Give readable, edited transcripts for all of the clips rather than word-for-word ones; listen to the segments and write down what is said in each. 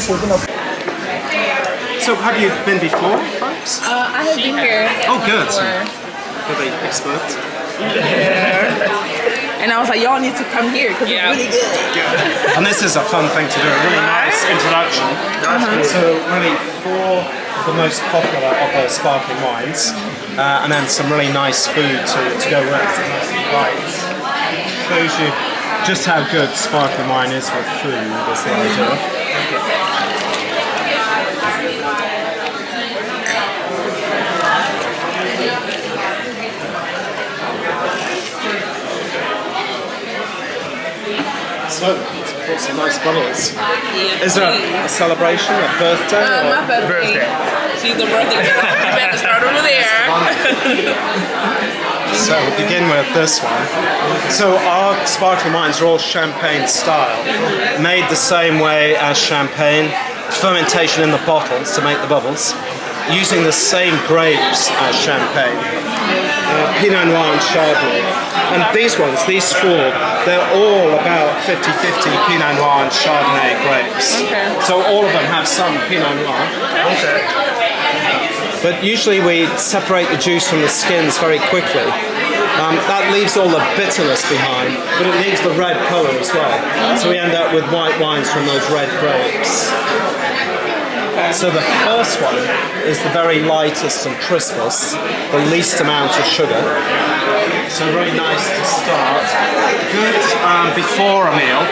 So have you been before, folks? I have been here. Oh, good. Are they expert? Yeah. And I was like, y'all need to come here because it's really good. Yeah. And this is a fun thing to do, a really nice introduction. So really 4 of the most popular of the sparkling wines, and then some really nice food to go with. Right. Shows you just how good sparkling wine is with food, is the idea. So, let's put some nice bottles. Yeah, is there a celebration, a birthday? My birthday. She's the birthday girl. You better start over there. So we'll begin with this one. So our sparkling wines are all champagne style, made the same way as champagne, fermentation in the bottles to make the bubbles, using the same grapes as champagne, Pinot Noir and Chardonnay. And these ones, these 4, they're all about 50-50 Pinot Noir and Chardonnay grapes. Okay. So all of them have some Pinot Noir. Okay. But usually we separate the juice from the skins very quickly. That leaves all the bitterness behind, but it leaves the red colour as well. So we end up with white wines from those red grapes. So the first one is the very lightest and crispest, the least amount of sugar. So really nice to start. Good before a meal,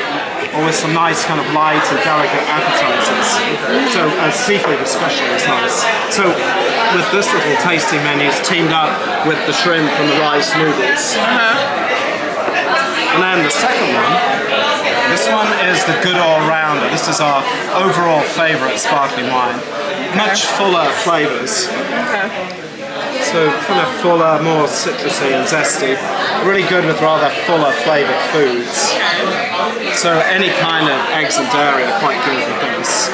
or with some nice kind of light and delicate appetizers. So seafood especially is nice. So with this little tasting menu, it's teamed up with the shrimp and the rice noodles. And then the second one, this one is the good all-rounder. This is our overall favourite sparkling wine. Much fuller flavours. So kind of fuller, more citrusy and zesty. Really good with rather fuller flavoured foods. So any kind of eggs and dairy are quite good with this.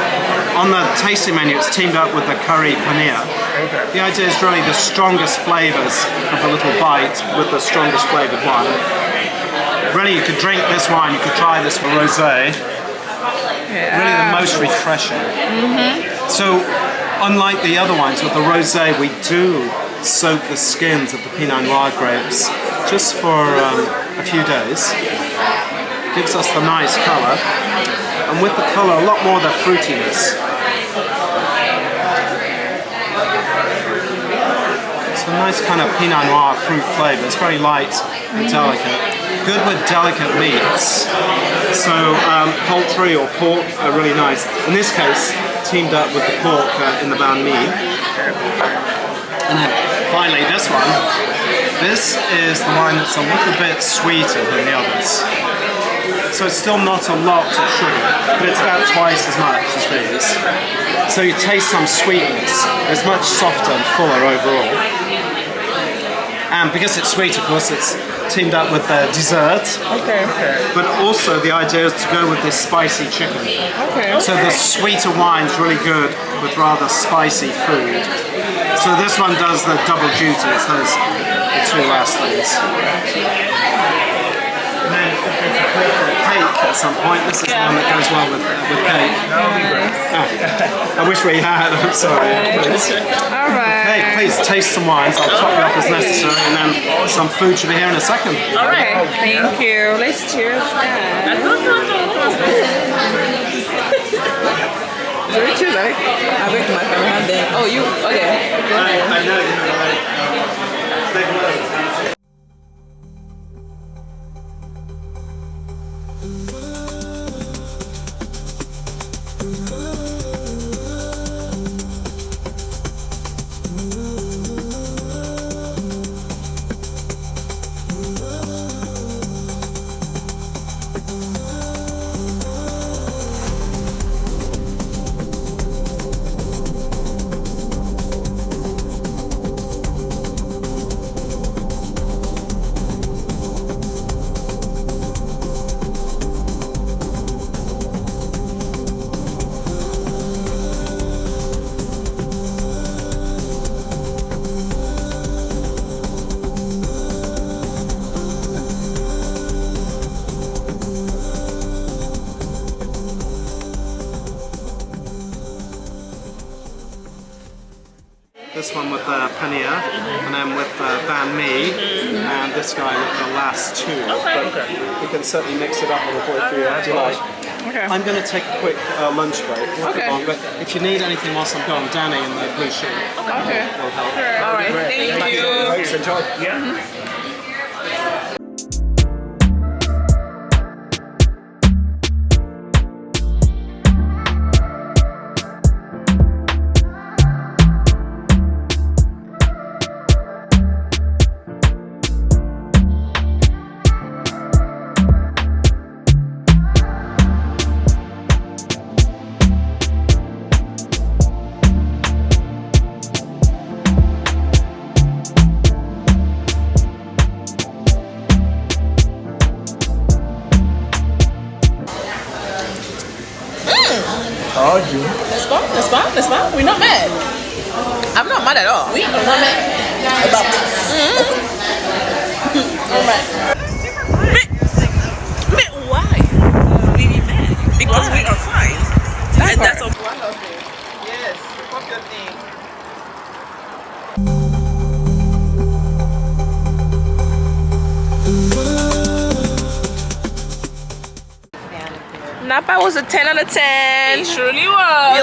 On the tasting menu, it's teamed up with the curry paneer. The idea is really the strongest flavours of a little bite with the strongest flavoured wine. Really, you could drink this wine, you could try this for rosé. Really the most refreshing. So, unlike the other wines, with the rosé, we do soak the skins of the Pinot Noir grapes just for a few days. Gives us the nice colour, and with the colour, a lot more of the fruitiness. It's a nice kind of Pinot Noir fruit flavour. It's very light and delicate. Good with delicate meats. So poultry or pork are really nice. In this case, teamed up with the pork in the banh mi. And then finally this one. This is the wine that's a little bit sweeter than the others. So it's still not a lot of sugar, but it's about twice as much as these. So you taste some sweetness. It's much softer and fuller overall. And because it's sweet, of course, it's teamed up with the dessert. But also the idea is to go with this spicy chicken. So the sweeter wine's really good with rather spicy food. So this one does the double duty, it's those the 2 last things. And then cake at some point. This is the one that goes well with cake. That would be great. I wish we had, I'm sorry. Alright. Hey, please taste some wines. I'll top you up as necessary, and then some food should be here in a second. Alright, thank you. Let's cheers. Should we choose, right? I'll wait to my camera then. Oh, you? Okay. Go ahead. I know, you know, right. Big word. this one with paneer, and then with banh mi, and this guy with the last two. But we can certainly mix it up a little if you like. Okay. I'm going to take a quick lunch break. Okay. Long, but if you need anything whilst I'm gone, Danny in the blue sheet Okay. will help. Sure. All right. Thank you. Thanks, enjoy. Yeah. That's fine. We're not mad. I'm not mad at all. We are not mad about this. All right. Why? We be mad because we are fine. And that's all. Yes. What's your name? Napa was a 10 out of 10. It surely was.